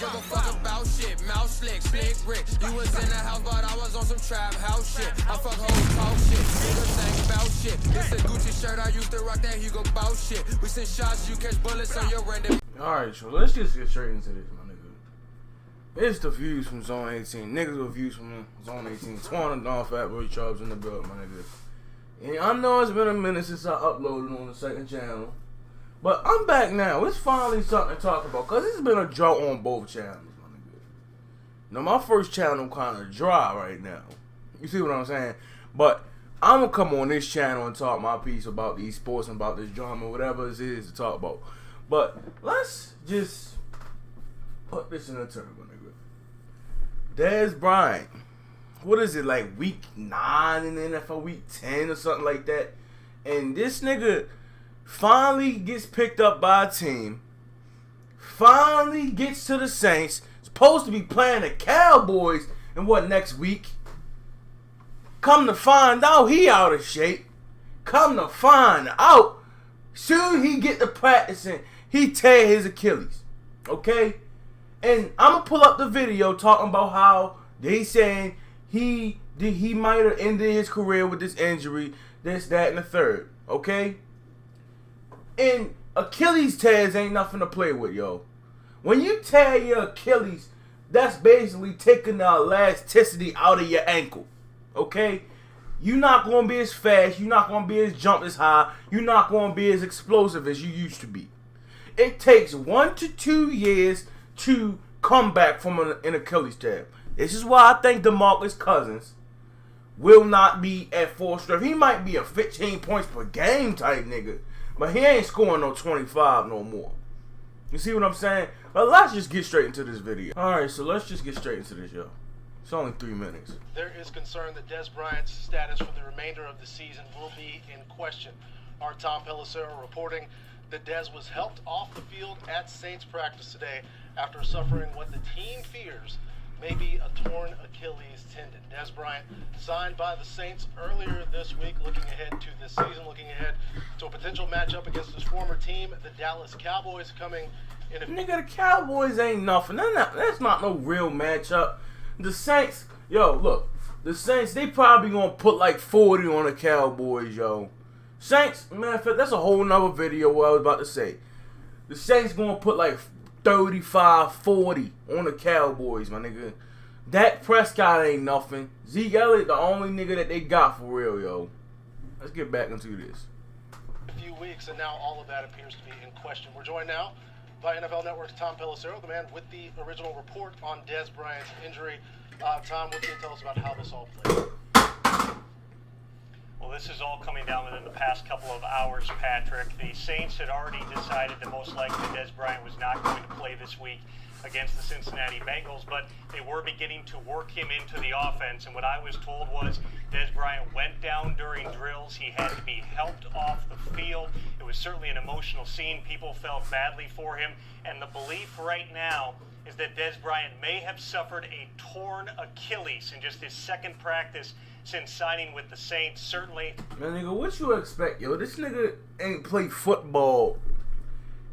give a fuck about shit. Mouth slick, slick Rick. You was in the house, but I was on some trap house shit. I fuck hoes, talk shit. Niggas ain't about shit. It's a Gucci shirt, I used to rock that Hugo Boss shit. We send shots, you catch bullets on your random. Alright, so let's just get straight into this, my nigga. It's the views from Zone 18. Niggas with views from Zone 18. Twan and Don Fat Boy Chubbs in the build, my nigga. And I know it's been a minute since I uploaded on the second channel. But I'm back now. It's finally something to talk about. Because it's been a drought on both channels, my nigga. Now, my first channel kind of dry right now. You see what I'm saying? But I'm going to come on this channel and talk my piece about these sports and about this drama, whatever it is to talk about. But let's just put this in a term, my nigga. Dez Bryant. What is it, like week 9 in the NFL, week 10 or something like that? And this nigga finally gets picked up by a team. Finally gets to the Saints. Supposed to be playing the Cowboys in what, next week? Come to find out, he out of shape. Come to find out, soon he get to practicing, he tear his Achilles. Okay? And I'm going to pull up the video talking about how they saying he might have ended his career with this injury, this, that, and the third. Okay? And Achilles tears ain't nothing to play with, yo. When you tear your Achilles, that's basically taking the elasticity out of your ankle. Okay? You're not going to be as fast. You're not going to be as jump as high. You're not going to be as explosive as you used to be. It takes 1 to 2 years to come back from an Achilles tear. This is why I think DeMarcus Cousins will not be at full strength. He might be a 15 points per game type nigga, but he ain't scoring no 25 no more. You see what I'm saying? But let's just get straight into this video. Alright, so let's just get straight into this, yo. It's only 3 minutes. There is concern that Dez Bryant's status for the remainder of the season will be in question. Our Tom Pelissero reporting that Dez was helped off the field at Saints practice today after suffering what the team fears may be a torn Achilles tendon. Dez Bryant signed by the Saints earlier this week, looking ahead to this season, looking ahead to a potential matchup against his former team, the Dallas Cowboys, coming in a... Nigga, the Cowboys ain't nothing. That's not no real matchup. The Saints, yo, look, the Saints, they probably gonna put like 40 on the Cowboys, yo. Saints, matter of fact, that's a whole nother video what I was about to say. The Saints gonna put like 35, 40 on the Cowboys, my nigga. Dak Prescott ain't nothing. Zeke Elliott, the only nigga that they got for real, yo. Let's get back into this. A few weeks, and now all of that appears to be in question. We're joined now by NFL Network's Tom Pelissero, the man with the original report on Dez Bryant's injury. Tom, what can you tell us about how this all played? Well, this is all coming down within the past couple of hours, Patrick. The Saints had already decided that most likely Dez Bryant was not going to play this week against the Cincinnati Bengals, but they were beginning to work him into the offense. And what I was told was Dez Bryant went down during drills. He had to be helped off the field. It was certainly an emotional scene. People felt badly for him. And the belief right now is that Dez Bryant may have suffered a torn Achilles in just his second practice since signing with the Saints. Certainly. Man, nigga, what you expect, yo? This nigga ain't played football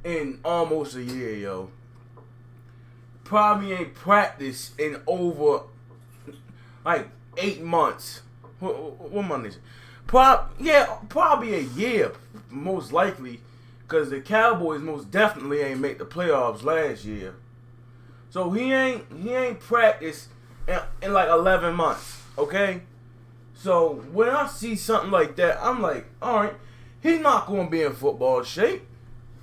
in almost a year, yo. Probably ain't practiced in over like 8 months. What month is it? Probably a year, most likely, because the Cowboys most definitely ain't make the playoffs last year. So he ain't practiced in like 11 months, okay? So when I see something like that, I'm like, all right, he's not going to be in football shape.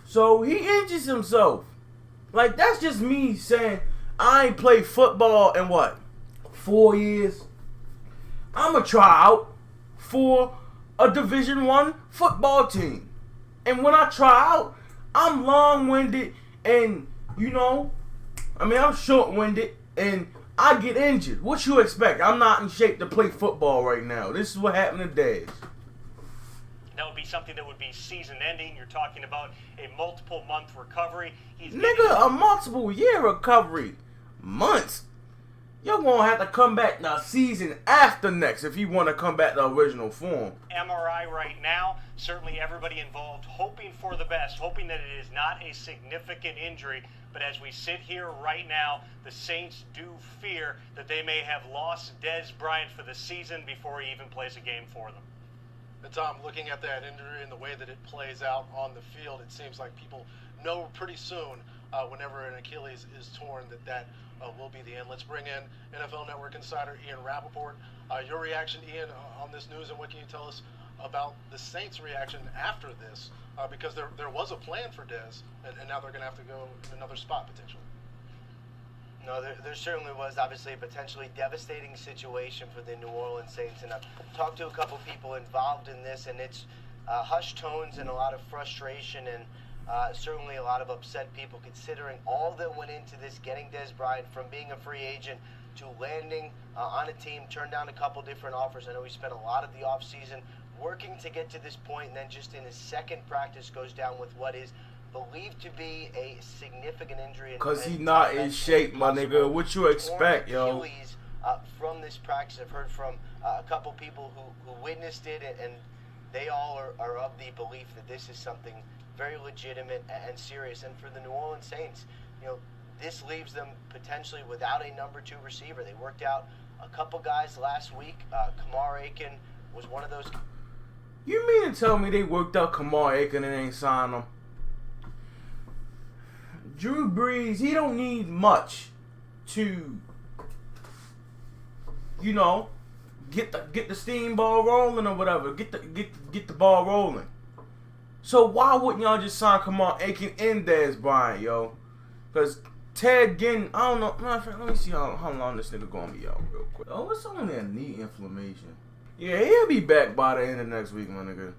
So he injures himself. Like, that's just me saying I ain't played football in what, 4 years? I'm going to try out for a Division I football team. And when I try out, I'm long-winded and, I'm short-winded and I get injured. What you expect? I'm not in shape to play football right now. This is what happened to Dez. That would be something that would be season-ending. You're talking about a multiple-month recovery. Nigga, a multiple-year recovery. Months. you're going to have to come back the season after next if you want to come back to original form. MRI right now, certainly everybody involved hoping for the best, hoping that it is not a significant injury. But as we sit here right now, the Saints do fear that they may have lost Dez Bryant for the season before he even plays a game for them. And Tom, looking at that injury and the way that it plays out on the field, it seems like people know pretty soon whenever an Achilles is torn that will be the end. Let's bring in NFL Network insider Ian Rappaport. Your reaction, Ian, on this news, and what can you tell us about the Saints' reaction after this? Because there was a plan for Dez, and now they're going to have to go in another spot potentially. No, there certainly was obviously a potentially devastating situation for the New Orleans Saints, and I've talked to a couple people involved in this, and it's hushed tones and a lot of frustration, and certainly a lot of upset people considering all that went into this, getting Dez Bryant from being a free agent to landing on a team, turned down a couple different offers. I know he spent a lot of the offseason working to get to this point, and then just in his second practice goes down with what is believed to be a significant injury. Because he's not in shape, my nigga. What you expect, yo? Achilles, from this practice, I've heard from a couple people who witnessed it, and they all are of the belief that this is something very legitimate and serious. And for the New Orleans Saints, this leaves them potentially without a number 2 receiver. They worked out a couple guys last week. Kamar Aiken was one of those. You mean to tell me they worked out Kamar Aiken and ain't signed him? Drew Brees, he don't need much to, get the steam ball rolling or whatever. Get the ball rolling. So why wouldn't y'all just sign Kamar Aiken and Dez Bryant, yo? Because Ted Ginn, I don't know. Matter of fact, let me see how long this nigga gonna be out real quick. Oh, it's only a knee inflammation. Yeah, he'll be back by the end of next week, my nigga.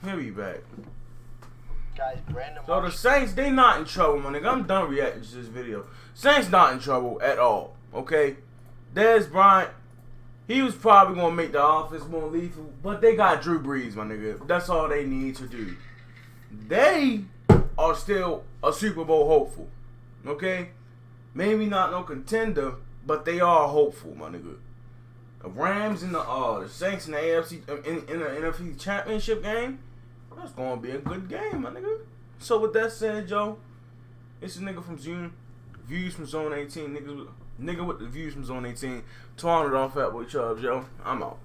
He'll be back. Guys, Brandon So the Saints, they not in trouble, my nigga. I'm done reacting to this video. Saints not in trouble at all, okay? Dez Bryant, he was probably going to make the offense more lethal, but they got Drew Brees, my nigga. That's all they need to do. They are still a Super Bowl hopeful, okay? Maybe not no contender, but they are hopeful, my nigga. The Rams and the Saints in the AFC in the NFC Championship game, that's gonna be a good game, my nigga. So with that said, Joe, it's a nigga from Views from Zone 18, nigga with the views from Zone 18, $200 off Fatboy Chubbs, yo. I'm out.